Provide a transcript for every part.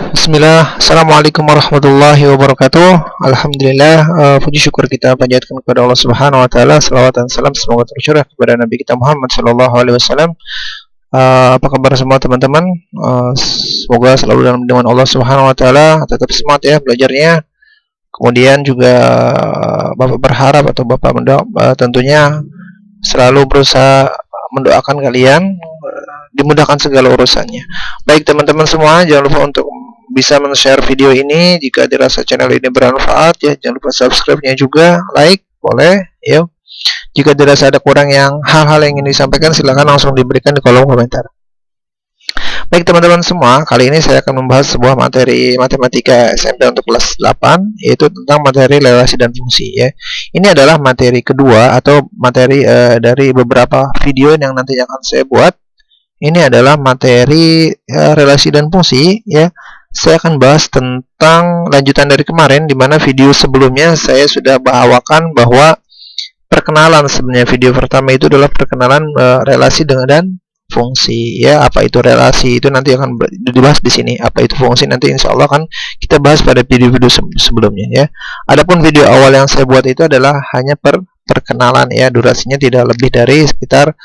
Bismillah, Assalamualaikum warahmatullahi wabarakatuh. Alhamdulillah, puji syukur kita panjatkan kepada Allah Subhanahu Wa Taala. Salawat dan salam semoga tercurah kepada Nabi kita Muhammad Sallallahu Alaihi Wasallam. Apa kabar semua teman-teman? Semoga selalu dalam lindungan Allah Subhanahu Wa Taala. Tetap semangat ya belajarnya. Kemudian juga Bapak berharap atau Bapak tentunya selalu berusaha mendoakan kalian dimudahkan segala urusannya. Baik teman-teman semua, jangan lupa untuk bisa men-share video ini jika dirasa channel ini bermanfaat ya. Jangan lupa subscribe-nya juga, like boleh ya. Jika dirasa ada kurang yang hal-hal yang ingin disampaikan, silakan langsung diberikan di kolom komentar. Baik teman-teman semua, kali ini saya akan membahas sebuah materi matematika SMP untuk kelas 8, yaitu tentang materi relasi dan fungsi ya. Ini adalah materi kedua atau materi dari beberapa video yang nantinya akan saya buat. Ini adalah materi relasi dan fungsi ya. Saya akan bahas tentang lanjutan dari kemarin, di mana video sebelumnya saya sudah bawakan bahwa perkenalan. Sebenarnya video pertama itu adalah perkenalan relasi dan fungsi ya. Apa itu relasi itu nanti akan dibahas di sini. Apa itu fungsi nanti insya Allah akan kita bahas pada video-video sebelumnya ya. Adapun video awal yang saya buat itu adalah hanya perkenalan ya. Durasinya tidak lebih dari sekitar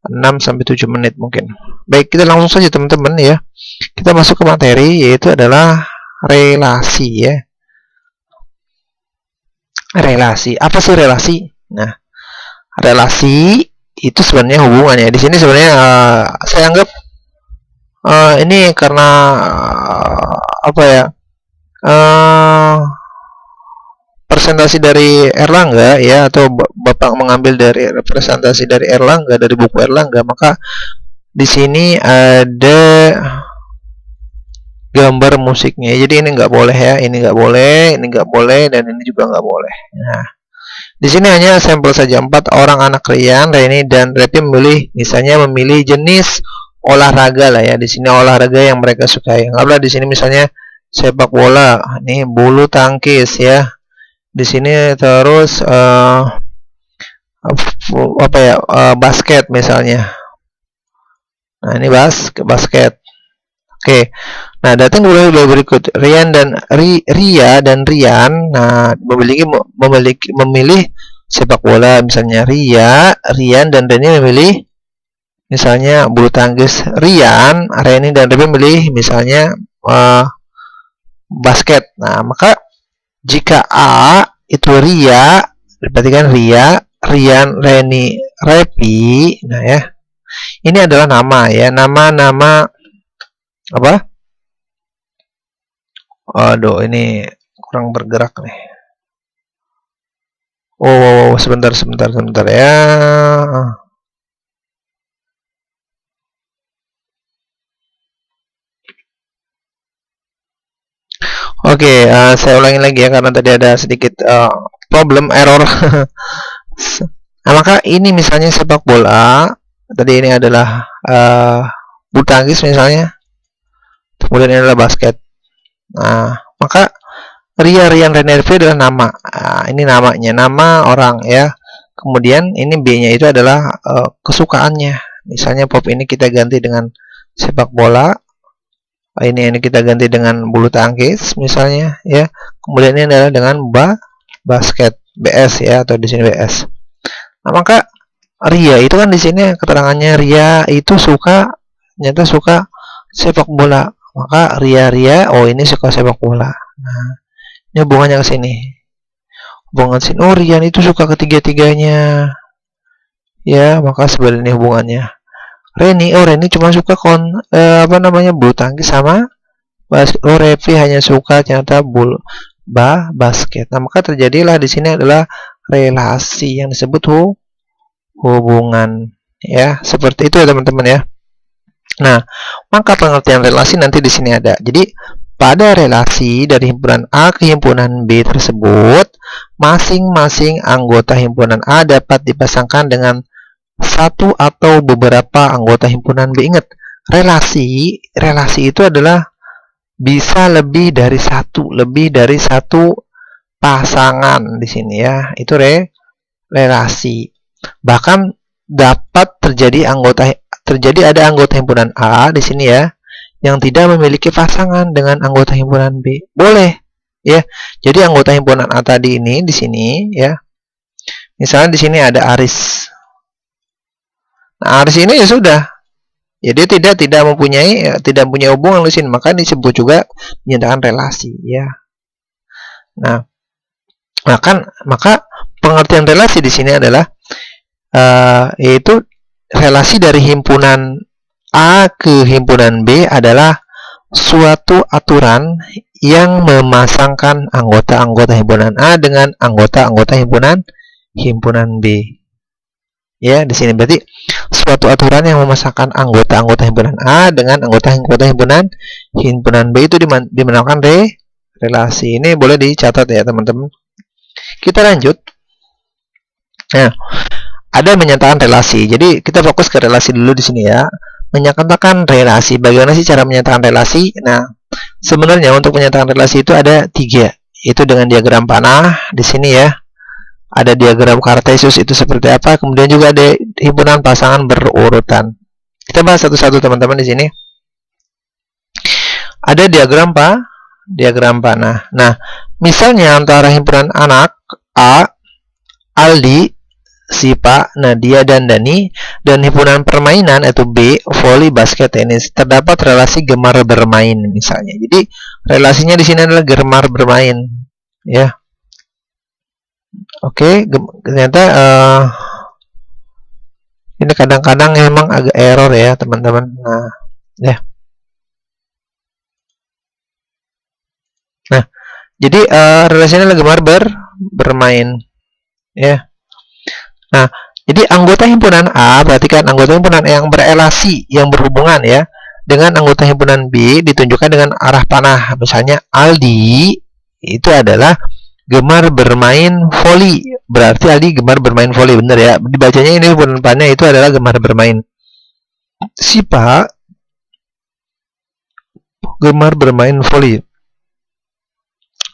6-7 menit mungkin. Baik, kita langsung saja teman-teman ya. Kita masuk ke materi, yaitu adalah relasi ya. Relasi, apa sih relasi? Nah, relasi itu sebenarnya hubungan ya. Di sini sebenarnya saya anggap ini karena apa ya? Presentasi dari Erlangga ya, atau Bapak mengambil dari representasi dari Erlangga, dari buku Erlangga, maka di sini ada gambar musiknya. Jadi ini nggak boleh ya, ini nggak boleh, ini nggak boleh, dan ini juga nggak boleh. Nah, di sini hanya sampel saja. 4 orang anak Rian, Reni, dan Repi memilih jenis olahraga lah ya. Di sini olahraga yang mereka sukai. Anggaplah di sini misalnya sepak bola, nih bulu tangkis ya. Di sini terus apa ya, basket misalnya. Nah, ini basket. Oke. Nah, datang dulu berikut. Ria dan Rian memilih sepak bola misalnya. Rian dan Reni memilih misalnya bulu tangkis. Reni dan Repi memilih misalnya basket. Nah, maka jika A itu Ria, berarti kan Rian, Reni, Repi. Nah ya, ini adalah nama ya, nama apa? Aduh, ini kurang bergerak nih. Oh, sebentar ya. Oke, saya ulangi lagi ya, karena tadi ada sedikit problem error. Nah, maka ini misalnya sepak bola, tadi ini adalah bulu tangkis misalnya, kemudian ini adalah basket. Nah, maka Rian, Reni, Repi adalah nama. Nah, ini namanya, nama orang ya. Kemudian ini B-nya itu adalah kesukaannya. Misalnya pop ini kita ganti dengan sepak bola. Ini kita ganti dengan bulu tangkis misalnya ya. Kemudian ini adalah dengan basket, BS ya, atau di sini BS. Nah, maka Ria itu kan di sini keterangannya Ria itu ternyata suka sepak bola. Maka Ria, oh ini suka sepak bola. Nah, ini hubungannya ke sini. Oh, Rian itu suka ketiga-tiganya. Ya, maka sebenarnya hubungannya. Reni cuma suka bulu tangkis sama basket. Oh, Repi hanya suka ternyata basket. Nah, maka terjadilah di sini adalah relasi yang disebut hubungan ya. Seperti itu ya teman-teman ya. Nah, maka pengertian relasi nanti di sini ada. Jadi pada relasi dari himpunan A ke himpunan B tersebut, masing-masing anggota himpunan A dapat dipasangkan dengan satu atau beberapa anggota himpunan B. Ingat, relasi itu adalah bisa lebih dari satu pasangan di sini ya. Itu relasi. Bahkan dapat terjadi ada anggota himpunan A di sini ya, yang tidak memiliki pasangan dengan anggota himpunan B. Boleh, ya. Jadi anggota himpunan A tadi ini di sini, ya. Misalnya di sini ada Aris. Nah, Aris ini ya sudah. Jadi tidak mempunyai punya hubungan di sini, maka disebut juga menyatakan relasi, ya. Nah, maka pengertian relasi di sini adalah yaitu relasi dari himpunan A ke himpunan B adalah suatu aturan yang memasangkan anggota-anggota himpunan A dengan anggota-anggota himpunan B. Ya, di sini berarti suatu aturan yang memasangkan anggota-anggota himpunan A dengan anggota-anggota himpunan B itu dinamakan relasi. Ini boleh dicatat ya, teman-teman. Kita lanjut. Nah, ada menyatakan relasi. Jadi kita fokus ke relasi dulu di sini ya. Menyatakan relasi. Bagaimana sih cara menyatakan relasi? Nah, sebenarnya untuk menyatakan relasi itu ada 3. Itu dengan diagram panah di sini ya. Ada diagram Cartesius itu seperti apa. Kemudian juga ada himpunan pasangan berurutan. Kita bahas satu-satu teman-teman di sini. Ada diagram panah. Nah, misalnya antara himpunan anak A, Aldi, Sipa, Nadia, dan Dani, dan himpunan permainan yaitu B, voli, basket, tenis, terdapat relasi gemar bermain misalnya. Jadi relasinya di sini adalah gemar bermain, ya. Oke, ternyata ini kadang-kadang memang agak error ya teman-teman. Nah, ya. Nah, jadi relasinya adalah gemar bermain, ya. Nah, jadi anggota himpunan A berarti kan anggota himpunan A yang berelasi, yang berhubungan ya dengan anggota himpunan B ditunjukkan dengan arah panah. Misalnya Aldi itu adalah gemar bermain voli. Berarti Aldi gemar bermain voli, benar ya. Dibacanya ini himpunan panahnya itu adalah gemar bermain. Sipa gemar bermain voli.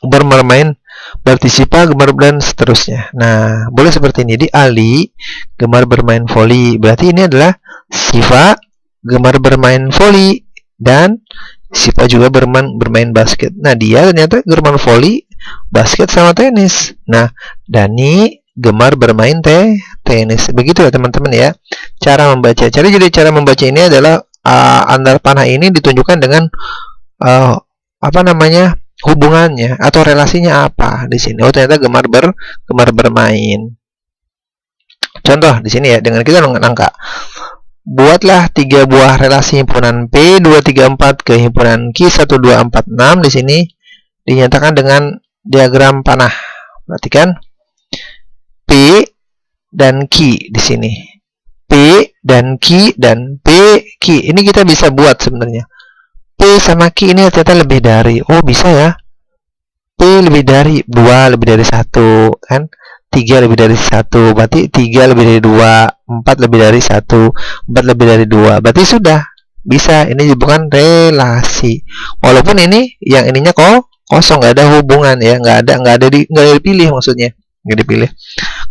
Bermain berarti Sipa gemar dan seterusnya. Nah, boleh seperti ini. Di Ali gemar bermain voli. Berarti ini adalah Sipa gemar bermain voli dan Sipa juga bermain basket. Nah, dia ternyata gemar voli, basket sama tenis. Nah, Dani gemar bermain tenis. Begitu ya teman-teman ya. Cara membaca. Jadi cara membaca ini adalah antar panah ini ditunjukkan dengan hubungannya atau relasinya apa di sini. Oh, ternyata gemar bermain. Contoh di sini ya, dengan kita dengan angka. Buatlah 3 buah relasi himpunan P 2 3 4 ke himpunan Q 1 2 4 6 di sini dinyatakan dengan diagram panah. Perhatikan P dan Q di sini. P dan Q dan P Q. Ini kita bisa buat sebenarnya. P sama Q ini ternyata lebih dari. Oh, bisa ya. P lebih dari 2 lebih dari 1 kan. 3 lebih dari 1. Berarti 3 lebih dari 2. 4 lebih dari 1. 4 lebih dari 2. Berarti sudah bisa. Ini bukan relasi. Walaupun ini yang ininya kosong, nggak ada hubungan ya, nggak ada dipilih maksudnya. Nggak dipilih.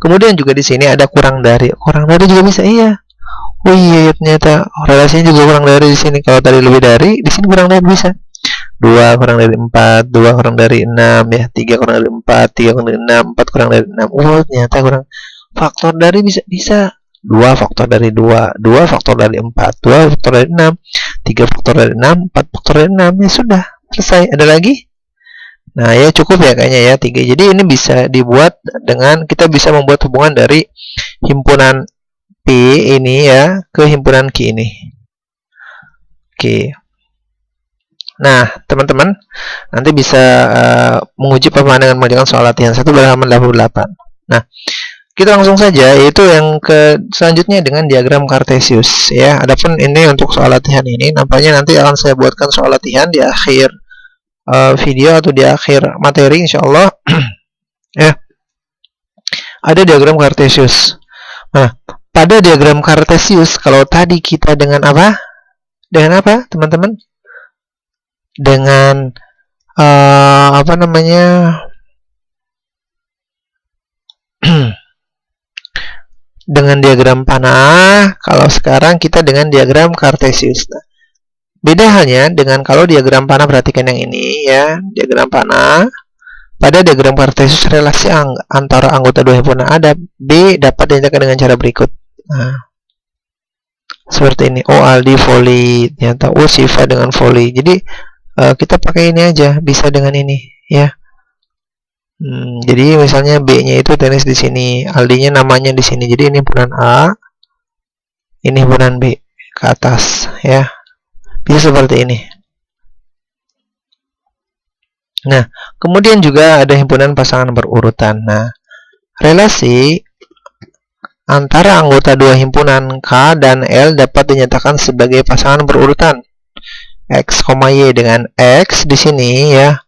Kemudian juga di sini ada kurang dari. Kurang dari juga bisa, iya. Oh iya, ternyata relasinya juga kurang dari di sini. Kalau tadi lebih dari, di sini kurang dari bisa. 2 kurang dari 4, 2 kurang dari 6 ya, 3 kurang dari 4, 3 kurang dari 6, 4 kurang dari 6. Oh, ternyata kurang. Faktor dari bisa. 2 faktor dari 2, 2 faktor dari 4, 2 faktor dari 6, 3 faktor dari 6, 4 faktor dari 6. Ya sudah, selesai. Ada lagi? Nah, ya cukup ya kayaknya ya 3. Jadi ini bisa dibuat dengan kita bisa membuat hubungan dari himpunan P ini ya ke himpunan Q ini. Oke. Nah, teman-teman nanti bisa menguji pemahaman dengan mengerjakan soal latihan 1 halaman 88. Nah, kita langsung saja yaitu yang selanjutnya dengan diagram Cartesius ya. Adapun ini untuk soal latihan ini nampaknya nanti akan saya buatkan soal latihan di akhir video atau di akhir materi insyaallah. Ya. Ada diagram Cartesius. Nah, pada diagram Cartesius kalau tadi kita dengan apa? Dengan apa, teman-teman? Dengan dengan diagram panah. Kalau sekarang kita dengan diagram Cartesius. Nah, Beda halnya dengan kalau diagram panah, perhatikan yang ini ya, diagram panah. Pada diagram kartesius, relasi antara anggota dua himpunan A dan B dapat dinyatakan dengan cara berikut. Nah, seperti ini. Oh, Aldi voli, ternyata oh Siva dengan voli. Jadi kita pakai ini aja, bisa dengan ini ya. Jadi misalnya B-nya itu tenis di sini, Aldi-nya namanya di sini. Jadi ini himpunan A, ini himpunan B ke atas ya. Bisa seperti ini. Nah, kemudian juga ada himpunan pasangan berurutan. Nah, relasi antara anggota dua himpunan K dan L dapat dinyatakan sebagai pasangan berurutan. X, Y dengan X di sini ya,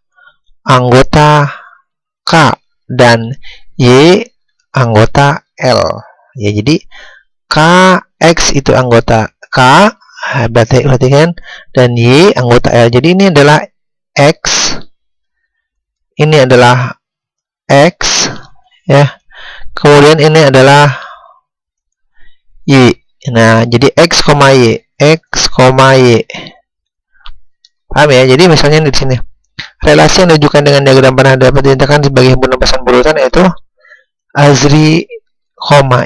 anggota K dan Y anggota L. Ya, jadi KX itu anggota K, berarti kan, dan Y anggota L. Jadi ini adalah X, ini adalah X ya. Kemudian ini adalah Y. Nah, jadi X, Y, X, Y. Paham ya? Jadi misalnya di sini relasi yang ditunjukkan dengan diagram panah dapat dinyatakan sebagai himpunan pasangan berurutan, yaitu Azri,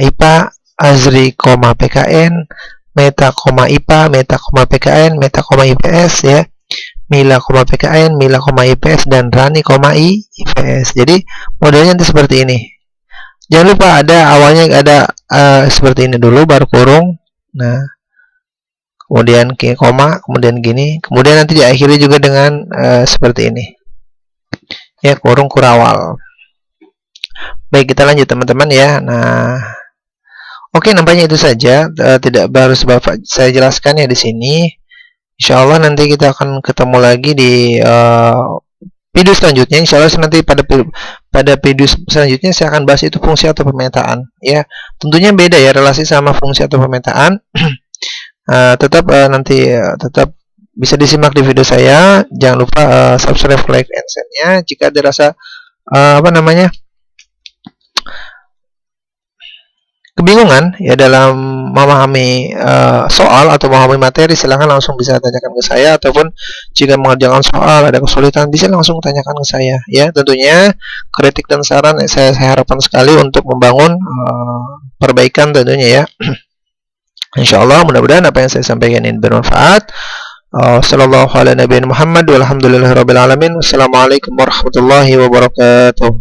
IPA, Azri, PKN, Meta, IPA, Meta, PKN, Meta, IPS ya, Mila, PKN, Mila, IPS, dan Rani, IPS. Jadi modelnya nanti seperti ini. Jangan lupa ada awalnya ada seperti ini dulu, baru kurung. Nah, kemudian koma, kemudian gini, kemudian nanti diakhiri juga dengan seperti ini ya, kurung kurawal. Baik, kita lanjut teman-teman ya. Nah, oke, nampaknya itu saja, tidak harus Bapak saya jelaskan ya di sini. Insya Allah nanti kita akan ketemu lagi di video selanjutnya. Insya Allah nanti pada video selanjutnya saya akan bahas itu fungsi atau pemetaan ya. Tentunya beda ya relasi sama fungsi atau pemetaan. Tetap bisa disimak di video saya. Jangan lupa subscribe, like, and share-nya. Jika ada rasa kebingungan ya dalam memahami soal atau memahami materi, silahkan langsung bisa tanyakan ke saya, ataupun jika mengerjakan soal ada kesulitan bisa langsung tanyakan ke saya ya. Tentunya kritik dan saran saya harapkan sekali untuk membangun perbaikan tentunya ya. Insyaallah mudah-mudahan apa yang saya sampaikan ini bermanfaat. Sallallahu ala nabiyina Muhammad walhamdulillahirabbil alamin. Wassalamualaikum warahmatullahi wabarakatuh.